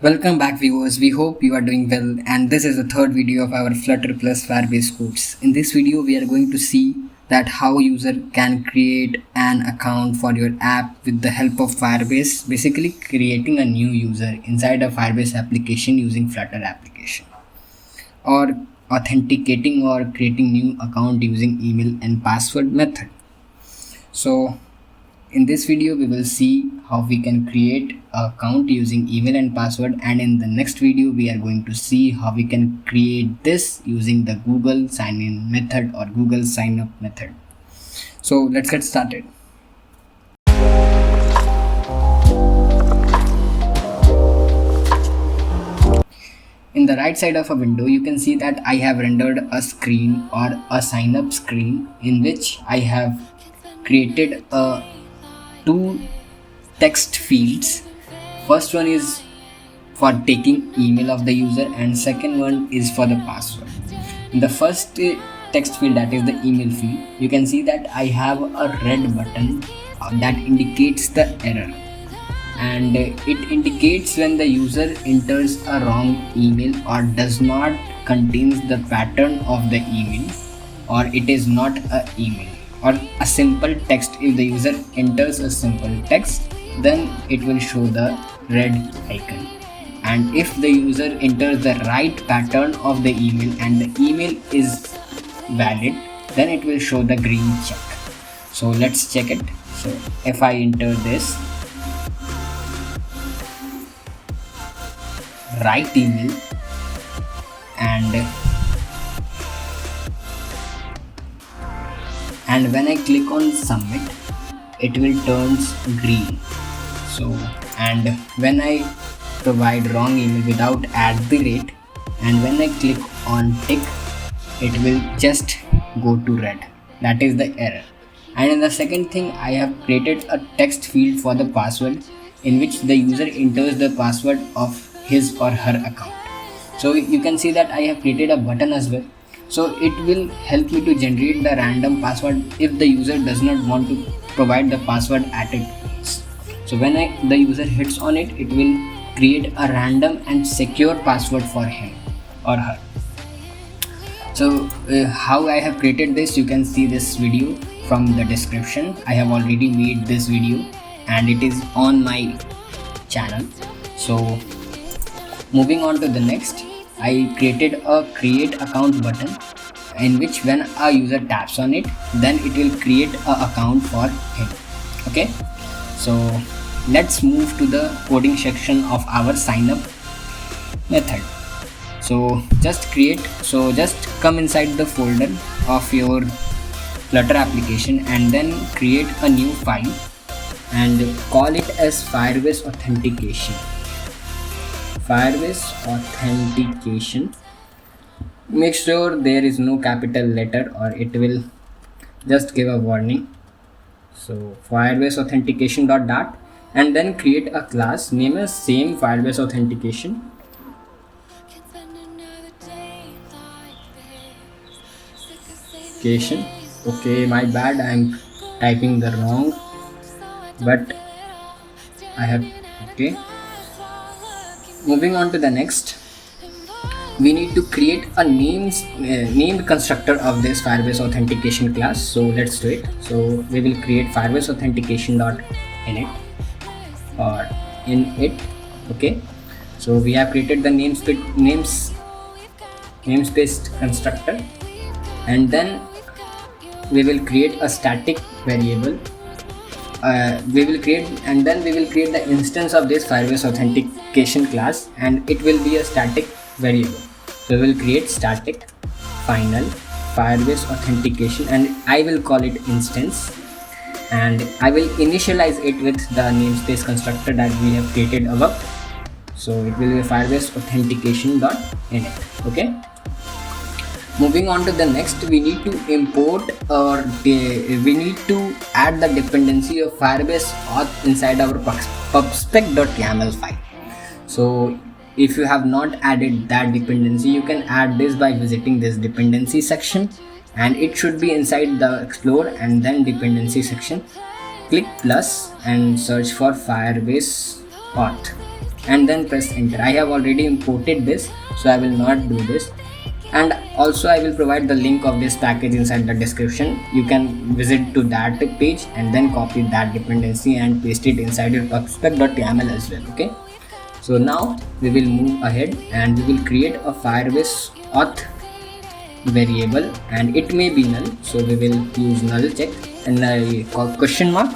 Welcome back viewers, we hope you are doing well, and this is the third video of our Flutter plus Firebase course. In this video we are going to see that how user can create an account for your app with the help of Firebase, basically creating a new user inside a Firebase application using Flutter application, or authenticating or creating new account using email and password method. So in this video we will see how we can create an account using email and password, and in the next video we are going to see how we can create this using the Google sign in method or Google sign up method. So let's get started. In the right side of a window you can see that I have rendered a screen or a sign up screen in which I have created two text fields. First one is for taking email of the user and second one is for the password. In the first text field, that is the email field, you can see that I have a red button that indicates the error, and it indicates when the user enters a wrong email or does not contains the pattern of the email, or it is not a email, or a simple text. If the user enters a simple text, then it will show the red icon, and if the user enters the right pattern of the email and the email is valid, then it will show the green check. So let's check it. So if I enter this right email and when I click on submit, it will turns green. So, and when I provide wrong email without @ and when I click on tick, it will just go to red. That is the error. And in the second thing, I have created a text field for the password in which the user enters the password of his or her account. So you can see that I have created a button as well. So it will help me to generate the random password if the user does not want to provide the password at it. So when the user hits on it, it will create a random and secure password for him or her. So how I have created this, you can see this video from the description. I have already made this video and it is on my channel. So moving on to the next, I created a create account button in which when a user taps on it, then it will create an account for him. Okay, so let's move to the coding section of our sign up method. So just come inside the folder of your Flutter application and then create a new file and call it as Firebase Authentication. Firebase Authentication. Make sure there is no capital letter or it will just give a warning. So Firebase Authentication dot and then create a class name as same Firebase Authentication. Okay, my bad, I'm typing the wrong, but I have okay. Moving on to the next, we need to create a named constructor of this Firebase Authentication class. So let's do it. So we will create Firebase Authentication .init or init. Okay, so we have created the namespace constructor, and then we will create a static variable. We will create the instance of this Firebase Authentication class, and it will be a static variable. So we will create static final Firebase Authentication, and I will call it instance, and I will initialize it with the namespace constructor that we have created above. So it will be Firebase Authentication .init. Okay. Moving on to the next, we need to import or we need to add the dependency of Firebase auth inside our pubspec.yaml file. So if you have not added that dependency, you can add this by visiting this dependency section, and it should be inside the explore and then dependency section. Click plus and search for Firebase auth. and then press enter. I have already imported this, so I will not do this. And also I will provide the link of this package inside the description. You can visit to that page and then copy that dependency and paste it inside your prospect.yaml as well. Okay, so now we will move ahead and we will create a Firebase auth variable, and it may be null, so we will use null check and I call question mark.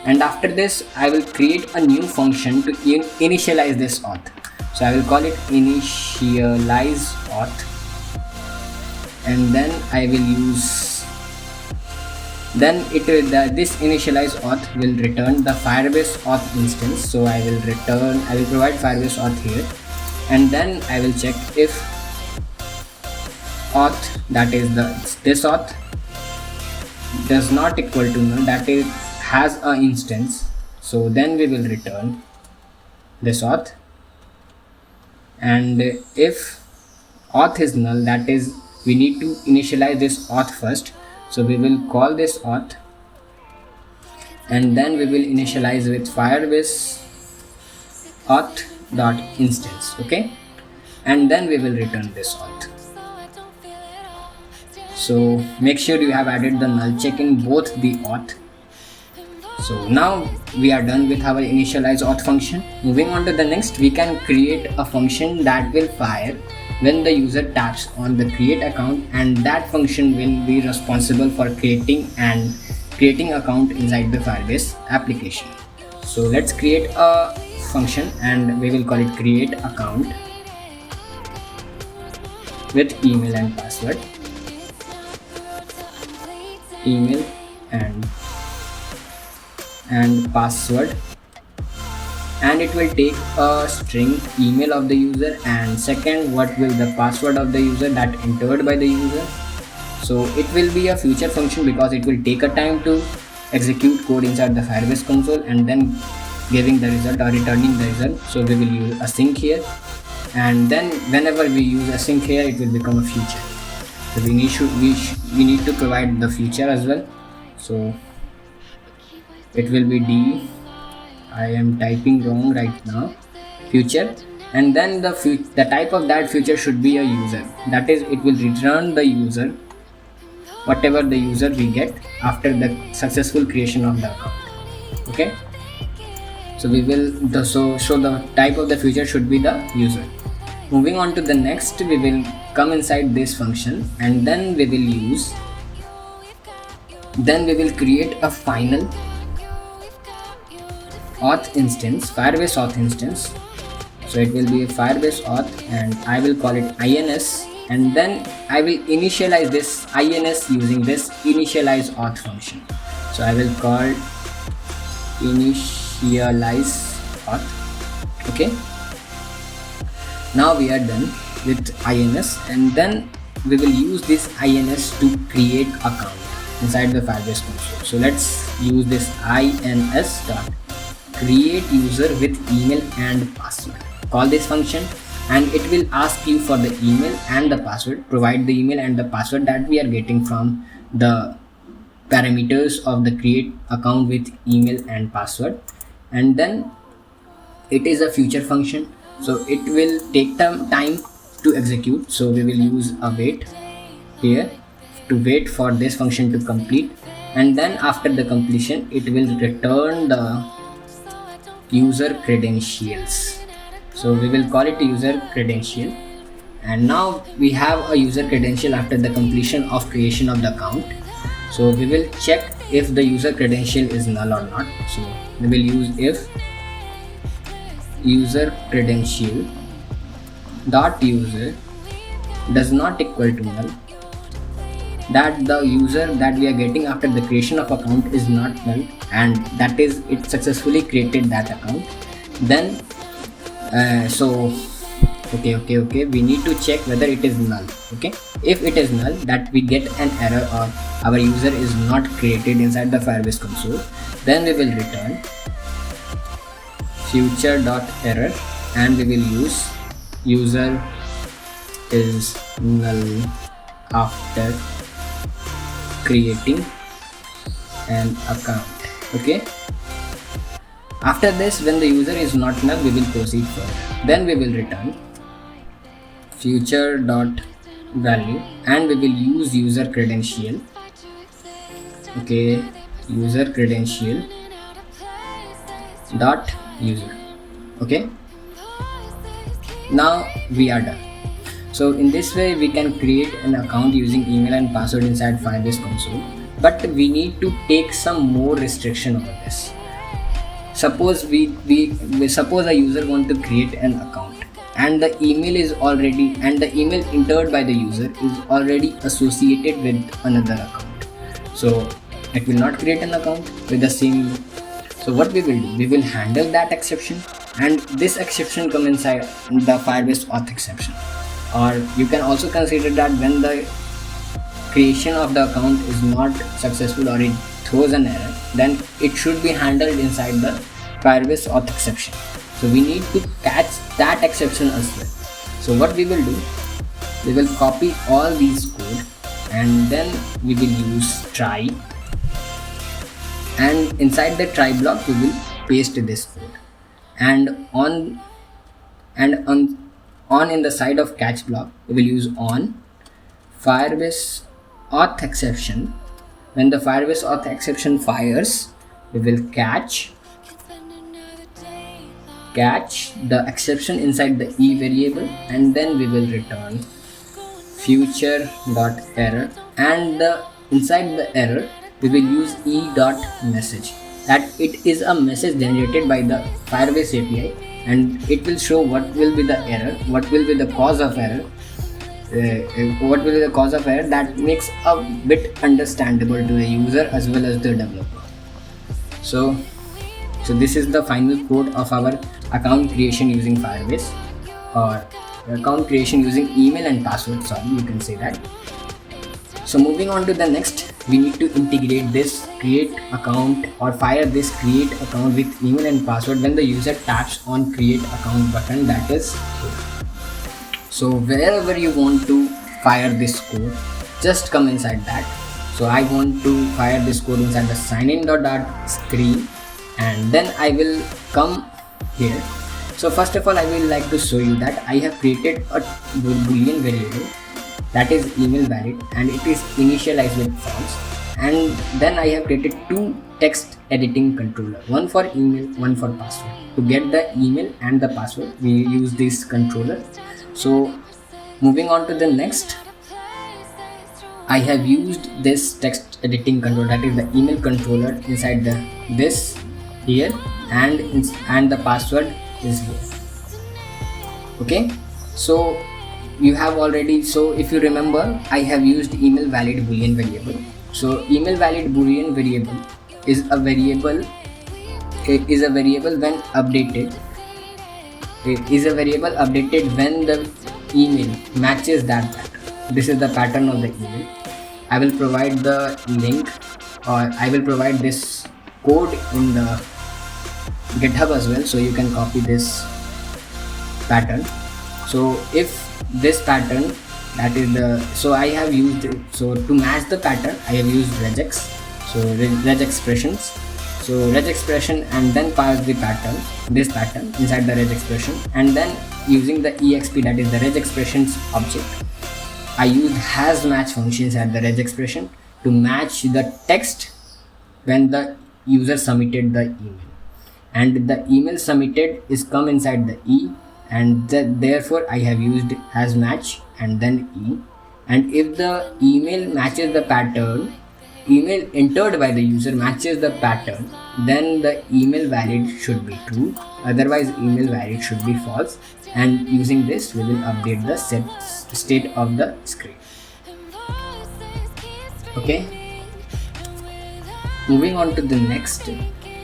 And after this I will create a new function to initialize this auth. So I will call it initialize auth, and then I will use, then it will this initialize auth will return the Firebase auth instance. So I will provide Firebase auth here, and then I will check if auth, that is this auth, does not equal to null, that is has a instance. So then we will return this auth, and if auth is null, that is we need to initialize this auth first. So we will call this auth, and then we will initialize with Firebase auth dot instance. Okay, and then we will return this auth. So make sure you have added the null check in both the auth. So now we are done with our initialize auth function. Moving on to the next, we can create a function that will fire when the user taps on the create account, and that function will be responsible for creating account inside the Firebase application. So let's create a function and we will call it create account with email and password, email and password, and it will take a string email of the user, and second what will the password of the user that entered by the user. So it will be a future function because it will take a time to execute code inside the Firebase console and then giving the result or returning the result. So we will use async here, and then whenever we use async here it will become a future. So we need to provide the future as well. So it will be D, I am typing wrong right now, future, and then the type of that future should be a user, that is it will return the user, whatever the user we get after the successful creation of the account. Okay, so we will so the type of the future should be the user. Moving on to the next, we will come inside this function, and then we will create a final auth instance, Firebase auth instance. So it will be a Firebase auth, and I will call it ins, and then I will initialize this ins using this initialize auth function. So I will call initialize auth. Okay, now we are done with ins, and then we will use this ins to create account inside the Firebase console. So let's use this ins dot create user with email and password. Call this function, and it will ask you for the email and the password. Provide the email and the password that we are getting from the parameters of the create account with email and password, and then it is a future function, so it will take some time to execute. So we will use a wait here to wait for this function to complete, and then after the completion it will return the user credentials. So we will call it user credential, and now we have a user credential after the completion of creation of the account. So we will check if the user credential is null or not. So we will use if user credential dot user does not equal to null, that the user that we are getting after the creation of account is not null, and that is it successfully created that account. Then okay, we need to check whether it is null. Okay, if it is null, that we get an error or our user is not created inside the Firebase console, then we will return future.error, and we will use user is null after creating an account. Okay, After this, when the user is not null, we will proceed further. Then we will return future dot value, and we will use user credential. Okay, user credential dot user. Okay, now we are done. So in this way we can create an account using email and password inside Firebase console, but we need to take some more restriction over this. Suppose we suppose a user want to create an account, and the email is already, and the email entered by the user is already associated with another account, so it will not create an account with the same email. So what we will do, we will handle that exception, and this exception come inside the Firebase auth exception. Or you can also consider that when the creation of the account is not successful or it throws an error, then it should be handled inside the Firebase auth exception. So we need to catch that exception as well. So what we will do, we will copy all these code, and then we will use try, and inside the try block we will paste this code, and on in the side of catch block we will use on Firebase auth exception. When the Firebase auth exception fires, we will catch the exception inside the e variable, and then we will return future dot error, and inside the error we will use e dot message, that it is a message generated by the Firebase API, and it will show what will be the error, what will be the cause of error, that makes a bit understandable to the user as well as the developer. So this is the final code of our account creation using Firebase, or account creation using email and password, sorry, you can say that. So moving on to the next, we need to integrate this create account or fire this create account with email and password when the user taps on create account button, that is here. So wherever you want to fire this code, just come inside that. So I want to fire this code inside the signin.screen, and then I will come here. So first of all, I will like to show you that I have created a boolean variable that is email valid, and it is initialized with false, and then I have created two text editing controller, one for email, one for password. To get the email and the password, we use this controller. So moving on to the next, I have used this text editing controller, that is the email controller, inside this here, and the password is here. Okay, so you have already, so if you remember, I have used email valid boolean variable. So email valid boolean variable is a variable when updated. It is a variable updated when the email matches that pattern. This is the pattern of the email. I will provide the link, or I will provide this code in the GitHub as well, so you can copy this pattern. So if this pattern, that is the, so I have used, so to match the pattern I have used regex, so reg expressions, so reg expression, and then pass the pattern, this pattern inside the reg expression, and then using the exp, that is the reg expressions object, I used has match functions at the reg expression to match the text when the user submitted the email, and the email submitted is come inside the e, and therefore I have used has match and then e. And if the email matches the pattern, email entered by the user matches the pattern, then the email valid should be true, otherwise email valid should be false, and using this we will update the state of the screen. Okay, moving on to the next,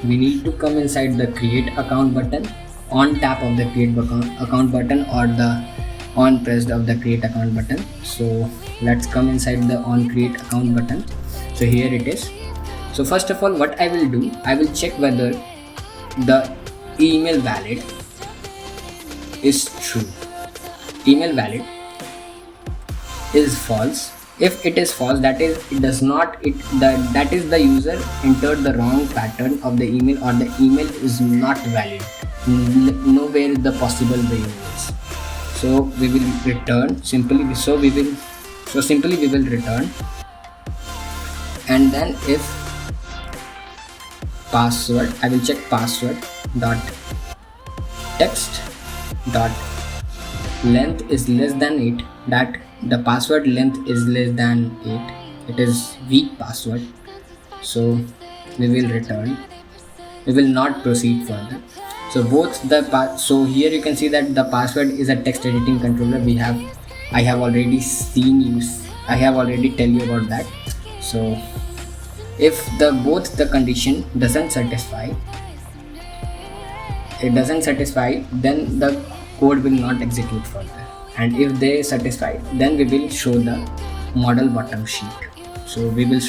we need to come inside the create account button, on tap of the create account button, or the on pressed of the create account button. So let's come inside the on create account button. So here it is. So first of all, what I will do, I will check whether the email valid is true. Email valid is false, If it is false, that is it does not it that is the user entered the wrong pattern of the email, or the email is not valid. Nowhere is the possible the email is. So we will return simply. Simply we will return, and then if password, I will check password dot text dot length is less than 8, that the password length is less than 8, it is weak password. So we will return, we will not proceed further. So both so here you can see that the password is a text editing controller. I have already tell you about that. So if both the condition doesn't satisfy, then the code will not execute further, and if they satisfy, then we will show the model bottom sheet. So we will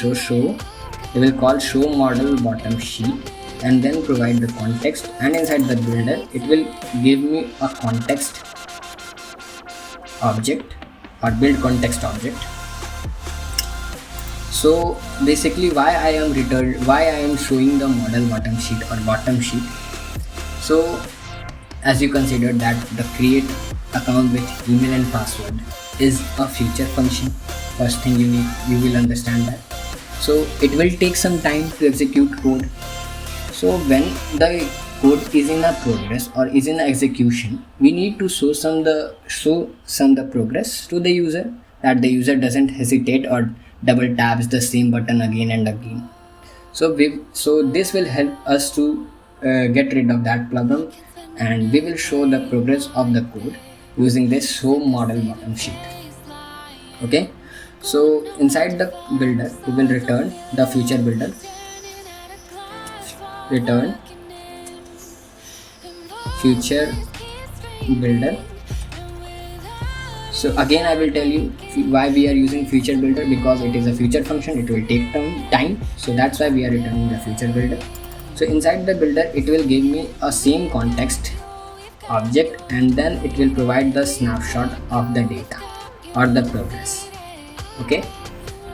we will call show model bottom sheet, and then provide the context, and inside the builder it will give me a context object or build context object. So basically why I am showing the model bottom sheet or bottom sheet. So as you consider that the create account with email and password is a future function, first thing you will understand that. So it will take some time to execute code. So when the code is in a progress or is in execution, we need to show some the progress to the user, that the user doesn't hesitate or double taps the same button again and again. So this will help us to get rid of that problem, and we will show the progress of the code using this show model bottom sheet. Okay, so inside the builder we will return the future builder, return future builder. So again I will tell you why we are using future builder, because it is a future function, it will take time, so that's why we are returning the future builder. So inside the builder it will give me a same context object, and then it will provide the snapshot of the data or the progress. Okay,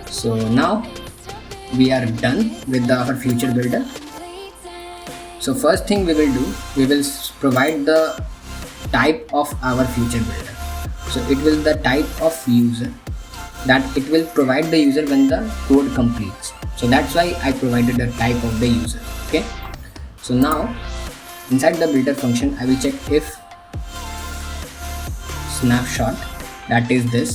so now we are done with our future builder. So first thing we will do, we will provide the type of our future builder. So it will the type of user, that it will provide the user when the code completes. So that's why I provided the type of the user. Okay, so now inside the builder function I will check if snapshot, that is the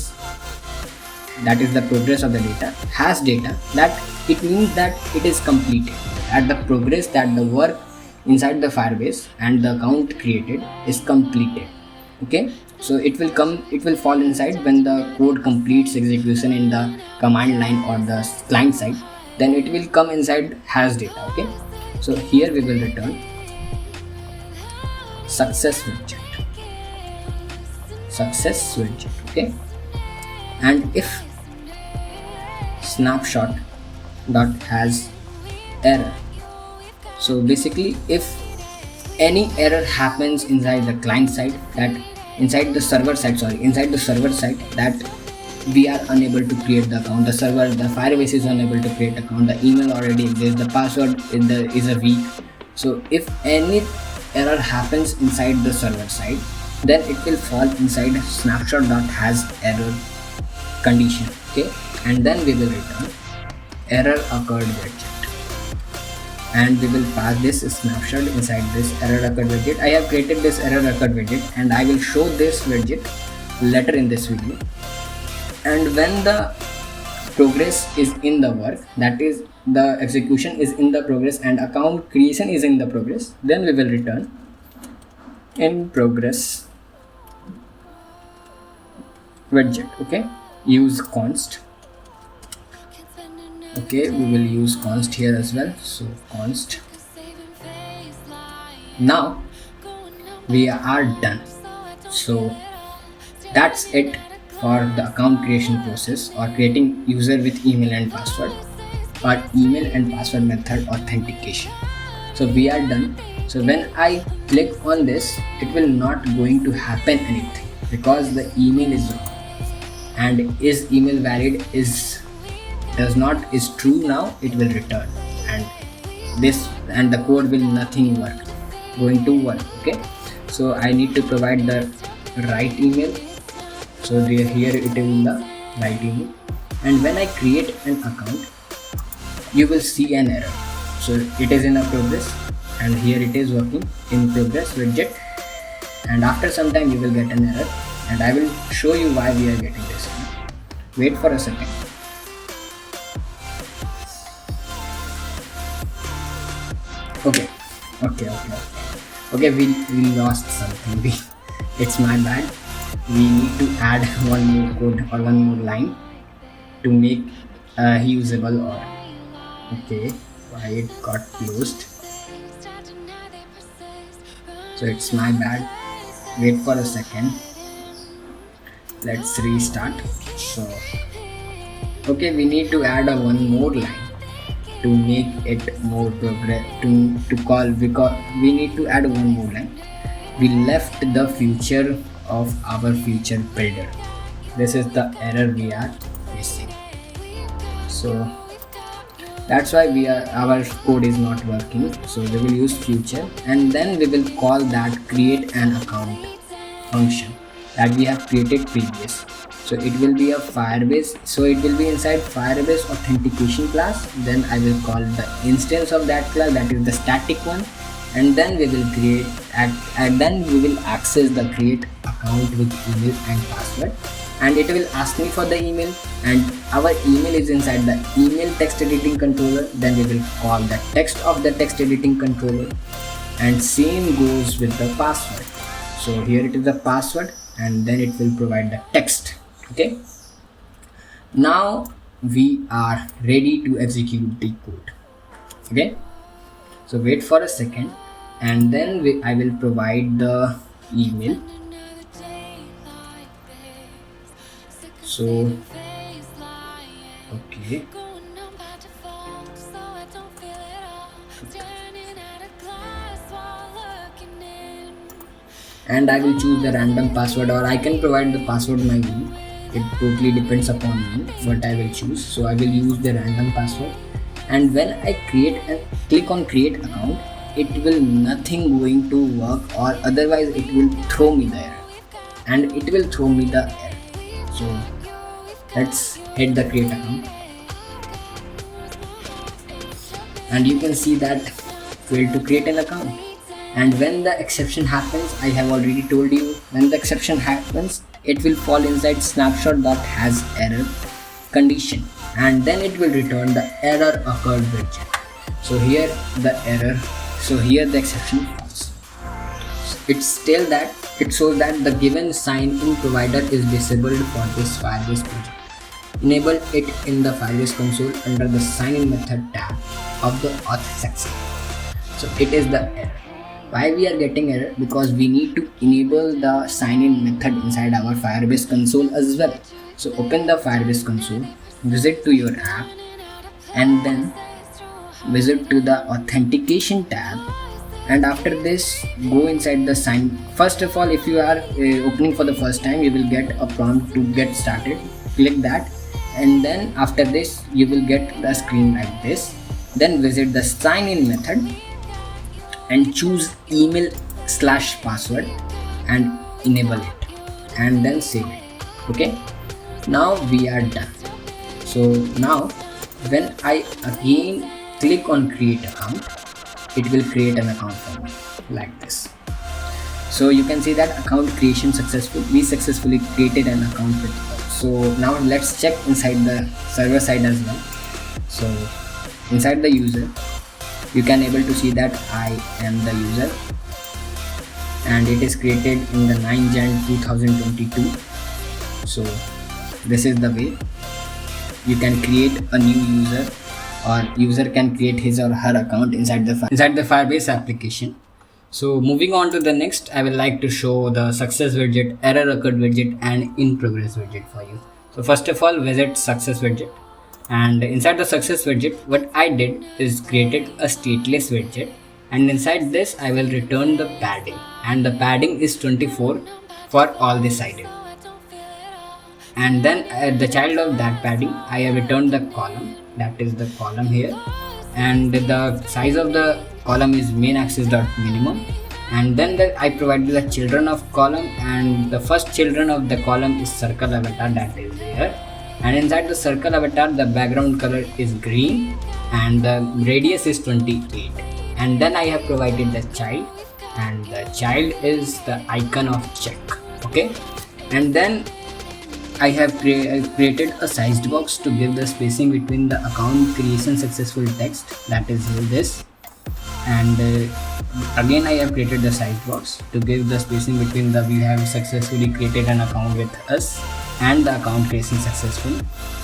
progress of the data, has data, that it means that it is completed, at the progress, that the work inside the Firebase and the account created is completed. Okay, so it will fall inside when the code completes execution in the command line or the client side, then it will come inside has data. Okay, so here we will return success widget. Okay, and if snapshot dot has error, so basically if any error happens inside the client side, that inside the server side that we are unable to create the account, the Firebase is unable to create account, the email already exists, the password is a weak. So if any error happens inside the server side, then it will fall inside snapshot.has error condition. Okay, and then we will return error occurred widget, and we will pass this snapshot inside this error occurred widget. I have created this error occurred widget, and I will show this widget later in this video. And when the progress is in the work, that is the execution is in the progress and account creation is in the progress, then we will return in progress widget. Okay, use const. Okay, we will use const here as well. So const. Now we are done. So that's it for the account creation process, or creating user with email and password, or email and password method authentication. So we are done. So when I click on this, it will not going to happen anything because the email is wrong. and is email valid is true, now it will return, and the code will nothing going to work. Okay, so I need to provide the right email. So here it is in the right email, and when I create an account, you will see an error. So it is in a progress, and here it is working in progress widget, and after some time you will get an error, and I will show you why we are getting this. Wait for a second. Okay, we lost something. It's my bad. We need to add one more code or one more line to make usable. Or okay, why it got closed? So it's my bad. Wait for a second. Let's restart. So okay, we need to add one more line to make it more progress to call, because we need to add one more line. We left the future of our future builder. This is the error we are facing. So that's why our code is not working. So we will use future, and then we will call that create an account function that we have created previous. So it will be a Firebase, so it will be inside Firebase Authentication class. Then I will call the instance of that class, that is the static one, and then we will access the create account with email and password, and it will ask me for the email, and our email is inside the email text editing controller. Then we will call the text of the text editing controller, and same goes with the password. So here it is the password, and then it will provide the text. Okay, now we are ready to execute the code. Okay, so wait for a second, and then I will provide the email. So okay, and I will choose the random password, or I can provide the password my own. It totally depends upon me what I will choose. So I will use the random password, and when I click on create account, it will nothing going to work, or otherwise it will throw me the error, and it will throw me the error. So let's hit the create account, and you can see that failed to create an account. And when the exception happens, I have already told you, when the exception happens, it will fall inside snapshot.has error condition, and then it will return the error occurred widget. So here the exception falls. It shows that the given sign-in provider is disabled for this Firebase project. Enable it in the Firebase console under the sign-in method tab of the auth section. So it is the error. Why we are getting error? Because we need to enable the sign-in method inside our Firebase console as well. So open the Firebase console, visit to your app, and then visit to the authentication tab, and after this go inside the sign. First of all, if you are opening for the first time, you will get a prompt to get started. Click that, and then after this you will get the screen like this. Then visit the sign-in method and choose email/password and enable it, and then save it. Okay, now we are done. So now when I again click on create account, it will create an account for me like this. So you can see that account creation successful. We successfully created an account with us. So now let's check inside the server side as well. So inside the user, you can able to see that I am the user, and it is created in the 9 Jan 2022. So this is the way you can create a new user, or user can create his or her account inside the Firebase application. So moving on to the next, I will like to show the success widget, error occurred widget, and in progress widget for you. So first of all, visit success widget, and inside the success widget, what I did is created a stateless widget, and inside this I will return the padding, and the padding is 24 for all this item. and then at the child of that padding I have returned the column, that is the column here, and the size of the column is main axis dot minimum, and then I provided the children of column, and the first children of the column is circle avatar, that is here, and inside the circle avatar the background color is green and the radius is 28, and then I have provided the child, and the child is the icon of check. Okay, and then I have created a sized box to give the spacing between the account creation successful text, that is this, and again I have created the sized box to give the spacing between the we have successfully created an account with us and the account creation successful,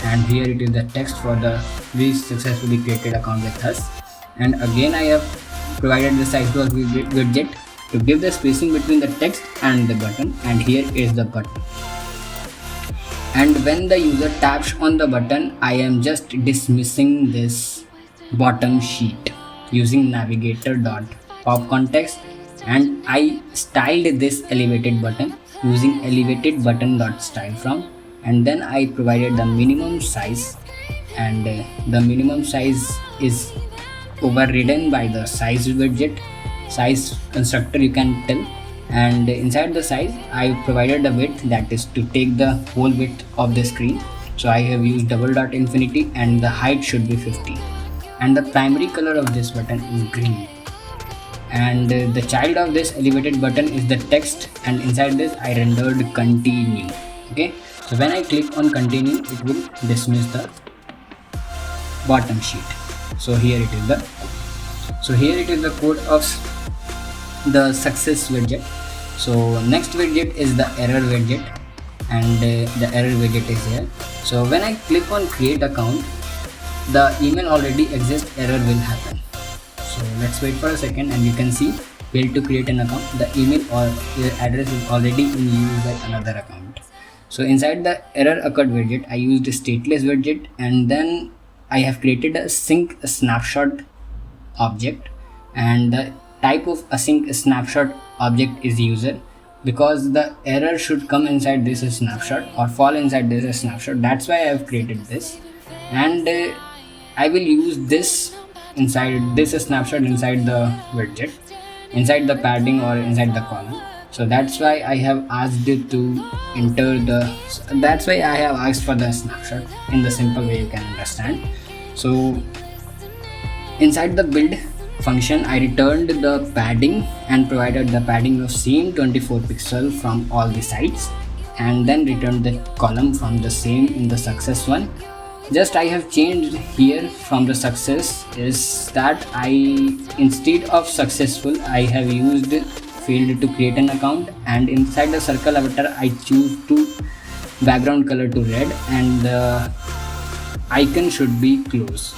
and here it is the text for the we successfully created account with us, and again I have provided the sized box widget to give the spacing between the text and the button, and here is the button. And when the user taps on the button, I am just dismissing this bottom sheet using navigator.pop context, and I styled this elevated button using elevated button.style from, and then I provided the minimum size, and the minimum size is overridden by the size widget, size constructor you can tell, and inside the size I provided the width, that is to take the whole width of the screen, so I have used double dot infinity, and the height should be 50, and the primary color of this button is green, and the child of this elevated button is the text, and inside this I rendered continue. Okay, so when I click on continue it will dismiss the bottom sheet. So here it is the code of the success widget. So next widget is the error widget, and the error widget is here. So when I click on create account, the email already exists, error will happen. So let's wait for a second, and you can see failed to create an account, the email or address is already in use by another account. So inside the error occurred widget I used a stateless widget, and then I have created a sync snapshot object, and the type of async snapshot object is user, because the error should come inside this snapshot or fall inside this snapshot, that's why I have created this, and I will use this inside this snapshot inside the widget, inside the padding or inside the column. So that's why I have asked it to enter that's why I have asked for the snapshot in the simple way you can understand. So inside the build function I returned the padding and provided the padding of same 24 pixel from all the sides, and then returned the column from the same in the success one. Just I have changed here from the success is that I instead of successful I have used field to create an account, and inside the circle avatar I choose to background color to red, and the icon should be close,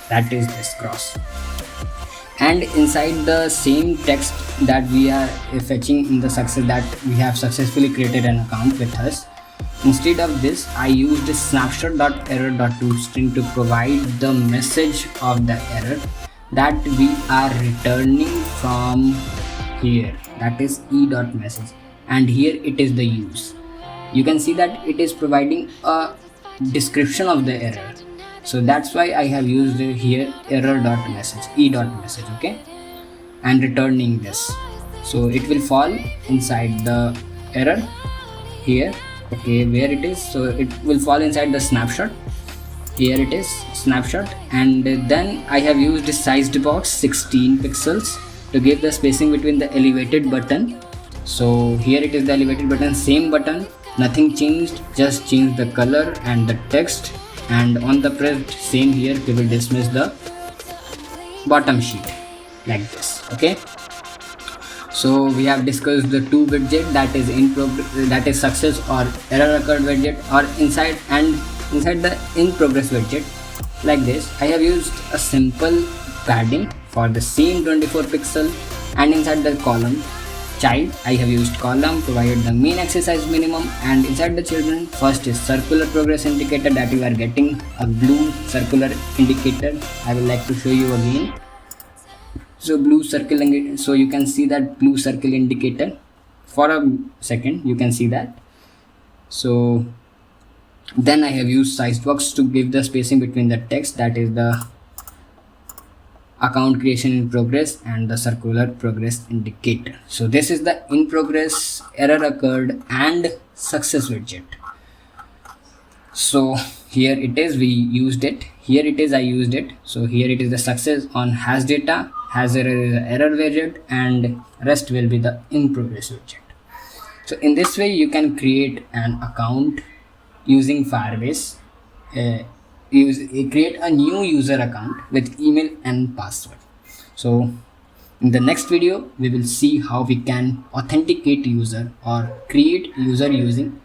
that is this cross. And inside the same text that we are fetching in the success that we have successfully created an account with us, instead of this I used snapshot.error.toString to provide the message of the error that we are returning from here, that is e.message, and here it is the use. You can see that it is providing a description of the error, so that's why I have used here error.message, e.message, okay, and returning this. So it will fall inside the error here, okay, where it is, so it will fall inside the snapshot, here it is snapshot, and then I have used sized box 16 pixels to give the spacing between the elevated button. So here it is the elevated button, same button, nothing changed, just change the color and the text, and on the pressed same here we will dismiss the bottom sheet like this. Okay, so we have discussed the two widget, that is that is success or error occurred widget, or inside the in progress widget like this. I have used a simple padding for the same 24 pixel, and inside the column child I have used column, provided the main axis size minimum, and inside the children first is circular progress indicator, that you are getting a blue circular indicator. I will like to show you again. So blue circle, so you can see that blue circle indicator for a second, you can see that. So Then I have used sizebox to give the spacing between the text, that is the account creation in progress and the circular progress indicator. So this is the in progress, error occurred, and success widget. So here it is, we used it, here it is, I used it. So here it is the success on has data, has error is the error widget, and rest will be the in progress widget. So in this way you can create an account using Firebase. Create a new user account with email and password. So in the next video we will see how we can authenticate user or create user using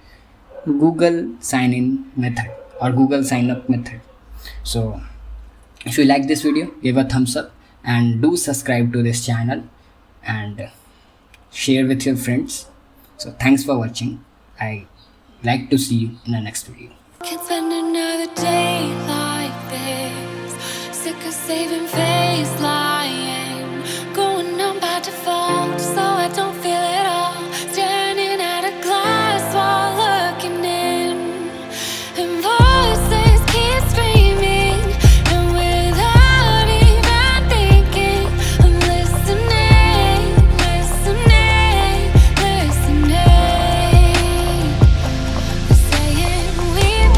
Google sign in method or Google sign up method. So if you like this video, give a thumbs up and do subscribe to this channel and share with your friends. So thanks for watching. I like to see you in the next video. Can't spend another day like this. Sick of saving face lying. Going on by default, so I don't